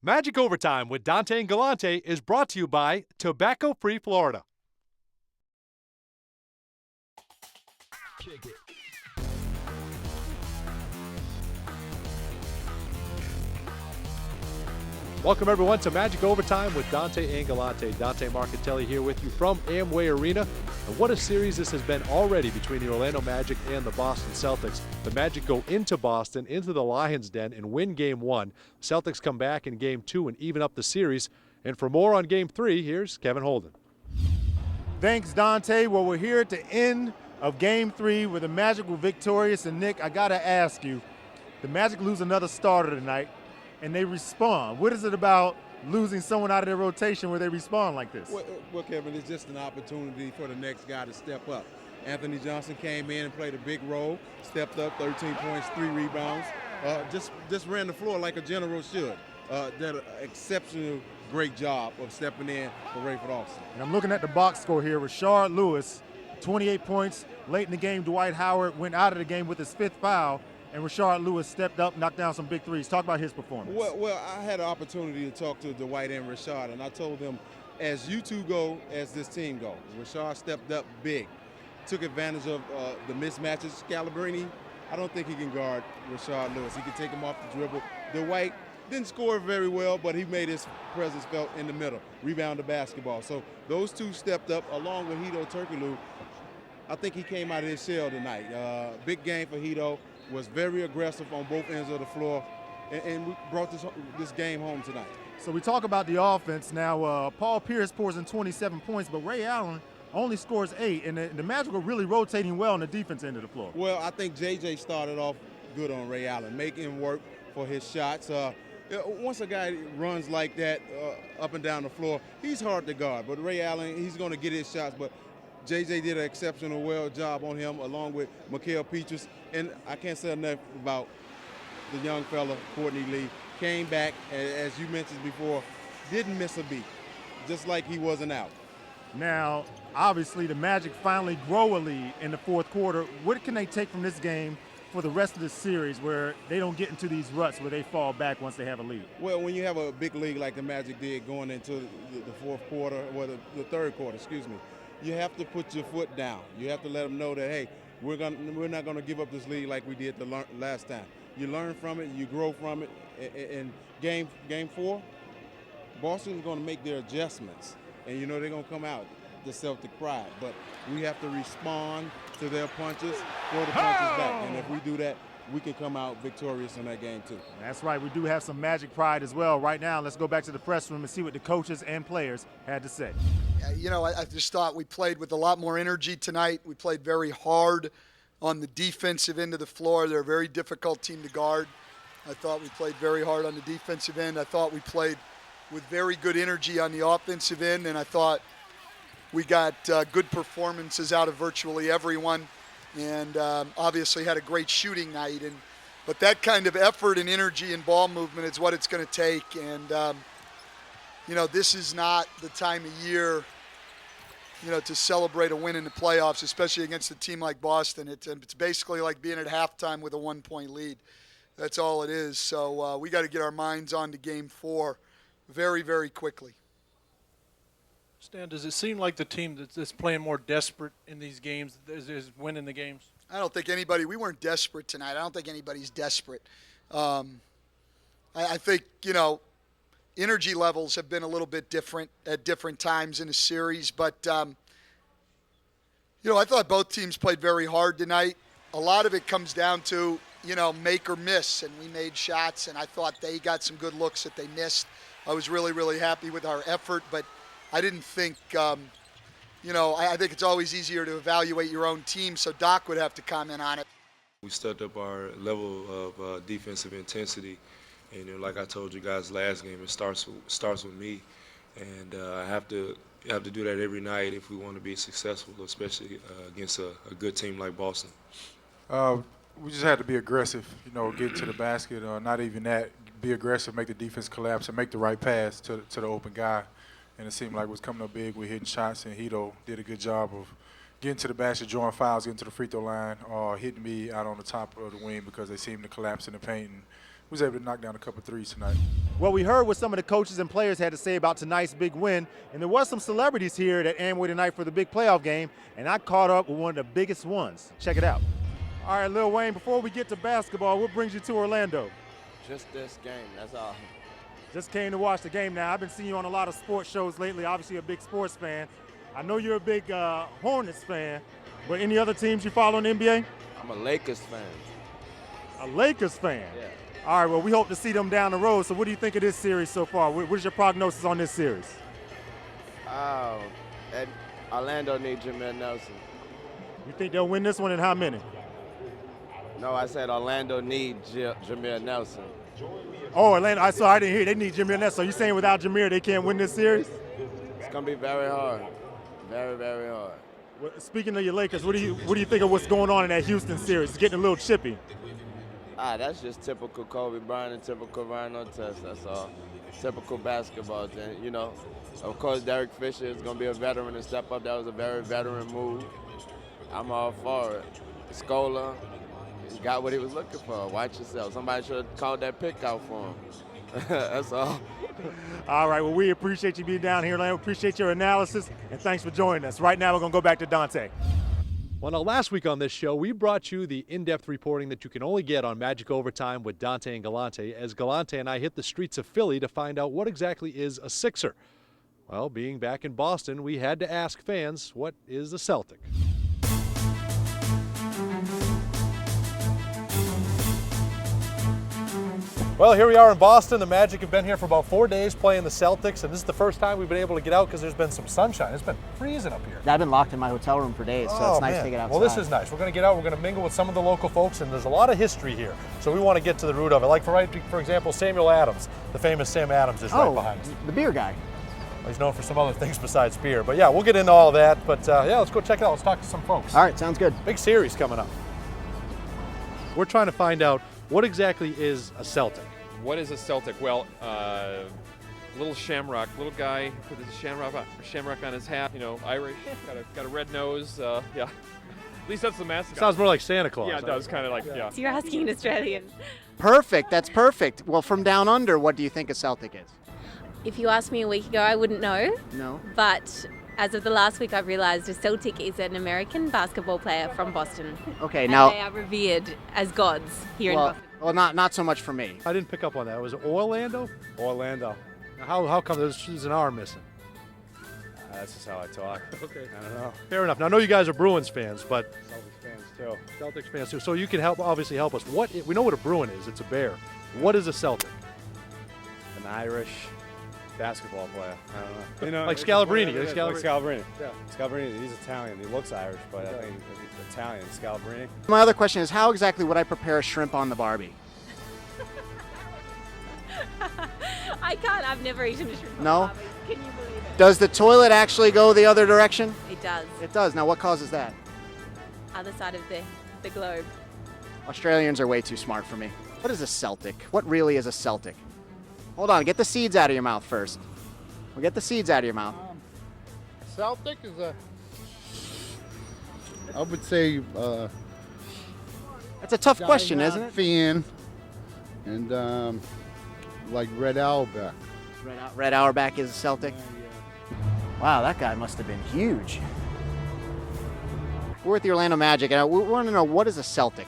Magic Overtime with Dante Galante is brought to you by Tobacco Free Florida. Welcome, everyone, to Magic Overtime with Dante and Galante. Dante Marcatelli here with you from Amway Arena. And what a series this has been already between the Orlando Magic and the Boston Celtics. The Magic go into Boston, into the Lions' Den, and win Game 1. Celtics come back in Game 2 and even up the series. And for more on Game 3, here's Kevin Holden. Thanks, Dante. Well, we're here at the end of Game 3 where the Magic were victorious. And, Nick, I got to ask you, the Magic lose another starter tonight, and they respond. What is it about losing someone out of their rotation where they respond like this? Well, Kevin, it's just an opportunity for the next guy to step up. Anthony Johnson came in and played a big role, stepped up, 13 points, 3 rebounds, just ran the floor like a general should. Did an exceptional, great job of stepping in for Rayford Austin. And I'm looking at the box score here. Rashard Lewis, 28 points. Late in the game, Dwight Howard went out of the game with his 5th foul, and Rashard Lewis stepped up, knocked down some big threes. Talk about his performance. Well, I had an opportunity to talk to Dwight and Rashard, and I told them, as you two go, as this team go. Rashard stepped up big, took advantage of the mismatches. Scalabrini, I don't think he can guard Rashard Lewis. He can take him off the dribble. Dwight didn't score very well, but he made his presence felt in the middle, rebound the basketball. So those two stepped up, along with Hedo Turkoglu. I think he came out of his shell tonight. Big game for Hedo. Was very aggressive on both ends of the floor, and we brought this game home tonight. So we talk about the offense now. Paul Pierce pours in 27 points, but Ray Allen only scores 8, and the Magic are really rotating well on the defense end of the floor. Well, I think JJ started off good on Ray Allen, making him work for his shots. Once a guy runs like that up and down the floor, he's hard to guard, but Ray Allen, he's going to get his shots, but JJ did an exceptional job on him, along with Mikal Petrus. And I can't say enough about the young fella, Courtney Lee. Came back, as you mentioned before, didn't miss a beat, just like he wasn't out. Now, obviously, the Magic finally grow a lead in the 4th quarter. What can they take from this game for the rest of the series where they don't get into these ruts where they fall back once they have a lead? Well, when you have a big lead like the Magic did going into the 4th quarter, or the 3rd quarter, excuse me, you have to put your foot down. You have to let them know that, hey, we're not going to give up this lead like we did the last time. You learn from it, you grow from it. In game 4, Boston is going to make their adjustments, and they're going to come out the Celtic pride. But we have to respond to their punches, throw the punches back, and if we do that, we can come out victorious in that game too. That's right. We do have some Magic pride as well. Right now, let's go back to the press room and see what the coaches and players had to say. I just thought we played with a lot more energy tonight. We played very hard on the defensive end of the floor. They're a very difficult team to guard. I thought we played very hard on the defensive end. I thought we played with very good energy on the offensive end, and I thought we got good performances out of virtually everyone, and obviously had a great shooting night. But that kind of effort and energy and ball movement is what it's going to take. And this is not the time of year to celebrate a win in the playoffs, especially against a team like Boston. It's basically like being at halftime with a 1-point lead. That's all it is. So we got to get our minds on to Game 4 very, very quickly. Stan, does it seem like the team that's playing more desperate in these games is winning the games? I don't think we weren't desperate tonight. I don't think anybody's desperate. I think, energy levels have been a little bit different at different times in the series. But, I thought both teams played very hard tonight. A lot of it comes down to, make or miss. And we made shots, and I thought they got some good looks that they missed. I was really, really happy with our effort. But I didn't think, I think it's always easier to evaluate your own team. So Doc would have to comment on it. We stepped up our level of defensive intensity. And like I told you guys last game, it starts with me, and I have to do that every night if we want to be successful, especially against a good team like Boston. We just had to be aggressive, get to the basket. Not even that, be aggressive, make the defense collapse, and make the right pass to the open guy. And it seemed like it was coming up big. We're hitting shots, and Hedo did a good job of getting to the basket, drawing fouls, getting to the free throw line, or hitting me out on the top of the wing because they seemed to collapse in the paint. And we was able to knock down a couple threes tonight. Well, we heard what some of the coaches and players had to say about tonight's big win, and there was some celebrities here at Amway tonight for the big playoff game, and I caught up with one of the biggest ones. Check it out. All right, Lil Wayne, before we get to basketball, what brings you to Orlando? Just this game, that's all. Just came to watch the game now. I've been seeing you on a lot of sports shows lately, obviously a big sports fan. I know you're a big Hornets fan, but any other teams you follow in the NBA? I'm a Lakers fan. A Lakers fan? Yeah. All right, well, we hope to see them down the road. So what do you think of this series so far? What is your prognosis on this series? Oh, and Orlando needs Jameer Nelson. You think they'll win this one, and how many? No, I said Orlando needs Jameer Nelson. Oh, Orlando, I didn't hear. They need Jameer Nelson. So you saying without Jameer they can't win this series? It's going to be very hard. Very, very hard. Well, speaking of your Lakers, what do you think of what's going on in that Houston series? It's getting a little chippy. That's just typical Kobe Bryant and typical Ryan Artest, that's all. Typical basketball. And, you know, of course, Derek Fisher is going to be a veteran and step up. That was a very veteran move. I'm all for it. Scola, he got what he was looking for. Watch yourself. Somebody should have called that pick out for him. That's all. All right, well, we appreciate you being down here, Land. We appreciate your analysis, and thanks for joining us. Right now, we're going to go back to Dante. Well, now, last week on this show, we brought you the in-depth reporting that you can only get on Magic Overtime with Dante and Galante, as Galante and I hit the streets of Philly to find out what exactly is a Sixer. Well, being back in Boston, we had to ask fans, what is a Celtic? Well, here we are in Boston. The Magic have been here for about 4 days playing the Celtics, and this is the first time we've been able to get out because there's been some sunshine. It's been freezing up here. I've been locked in my hotel room for days, so it's nice to get outside. Well, this is nice. We're going to get out. We're going to mingle with some of the local folks, and there's a lot of history here. So we want to get to the root of it. Like, for example, Samuel Adams, the famous Sam Adams, is right behind us. The beer guy. Well, he's known for some other things besides beer. But yeah, we'll get into all that. But yeah, let's go check it out. Let's talk to some folks. All right, sounds good. Big series coming up. We're trying to find out what exactly is a Celtic. What is a Celtic? Well, little shamrock, little guy with a shamrock on his hat. You know, Irish, got a red nose. Yeah, at least that's the mascot. Sounds more like Santa Claus. Yeah, it does. Kind of like yeah. So you're asking an Australian. Perfect. That's perfect. Well, from down under, what do you think a Celtic is? If you asked me a week ago, I wouldn't know. No. But as of the last week, I've realised a Celtic is an American basketball player from Boston. Okay, and now they are revered as gods here in Boston. Well, not so much for me. I didn't pick up on that. Was it Orlando? Orlando. Now, how come there's an R missing? That's just how I talk. Okay. I don't know. Fair enough. Now, I know you guys are Bruins fans, but Celtics fans too. Celtics fans too. So you can obviously help us. We know what a Bruin is. It's a bear. What is a Celtic? An Irish basketball player. I don't know. You know, Like Scalabrini. Like Scalabrini. Yeah. Scalabrini. He's Italian. He looks Irish, but I think he's Italian. Scalabrini. My other question is, how exactly would I prepare a shrimp on the Barbie? I can't. I've never eaten a shrimp. No? Can you believe it? Does the toilet actually go the other direction? It does. It does. Now, what causes that? Other side of the globe. Australians are way too smart for me. What is a Celtic? What really is a Celtic? Hold on. Get the seeds out of your mouth first. We'll get the seeds out of your mouth. Celtic is I would say, That's a tough question, isn't it? Fan and like Red Auerbach. Red Auerbach is a Celtic. Wow, that guy must have been huge. We're with the Orlando Magic, and we want to know, what is a Celtic?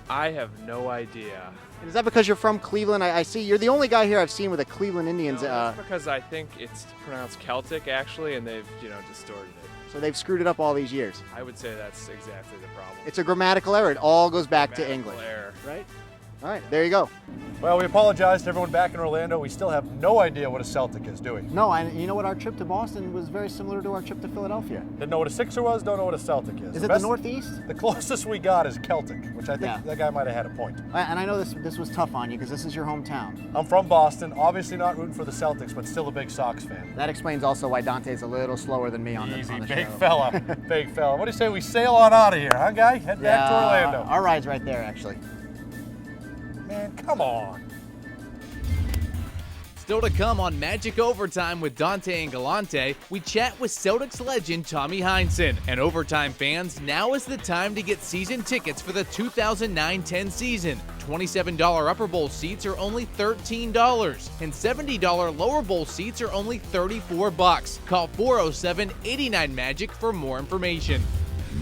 I have no idea. Is that because you're from Cleveland? I see you're the only guy here I've seen with a Cleveland Indians. No, that's because I think it's pronounced Celtic actually, and they've distorted it. So they've screwed it up all these years. I would say that's exactly the problem. It's a grammatical error. It all goes back to Grammatical English. error. Right? All right, there you go. Well, we apologize to everyone back in Orlando. We still have no idea what a Celtic is, do we? No, and you know what? Our trip to Boston was very similar to our trip to Philadelphia. Didn't know what a Sixer was, don't know what a Celtic is. Is it the Northeast? The closest we got is Celtic, which I think that guy might have had a point. And I know this was tough on you because this is your hometown. I'm from Boston, obviously not rooting for the Celtics, but still a big Sox fan. That explains also why Dante's a little slower than me on the show. Big fella, big fella. What do you say we sail on out of here, huh, guy? Head back to Orlando. Our ride's right there, actually. Man, come on. Still to come on Magic Overtime with Dante and Galante, we chat with Celtics legend Tommy Heinsohn. And Overtime fans, now is the time to get season tickets for the 2009-10 season. $27 upper bowl seats are only $13, and $70 lower bowl seats are only $34. Call 407-89-MAGIC for more information.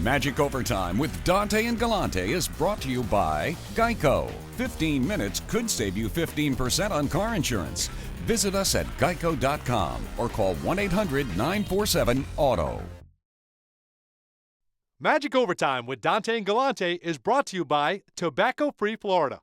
Magic Overtime with Dante and Galante is brought to you by Geico. 15 minutes could save you 15% on car insurance. Visit us at geico.com or call 1-800-947-AUTO. Magic Overtime with Dante and Galante is brought to you by Tobacco Free Florida.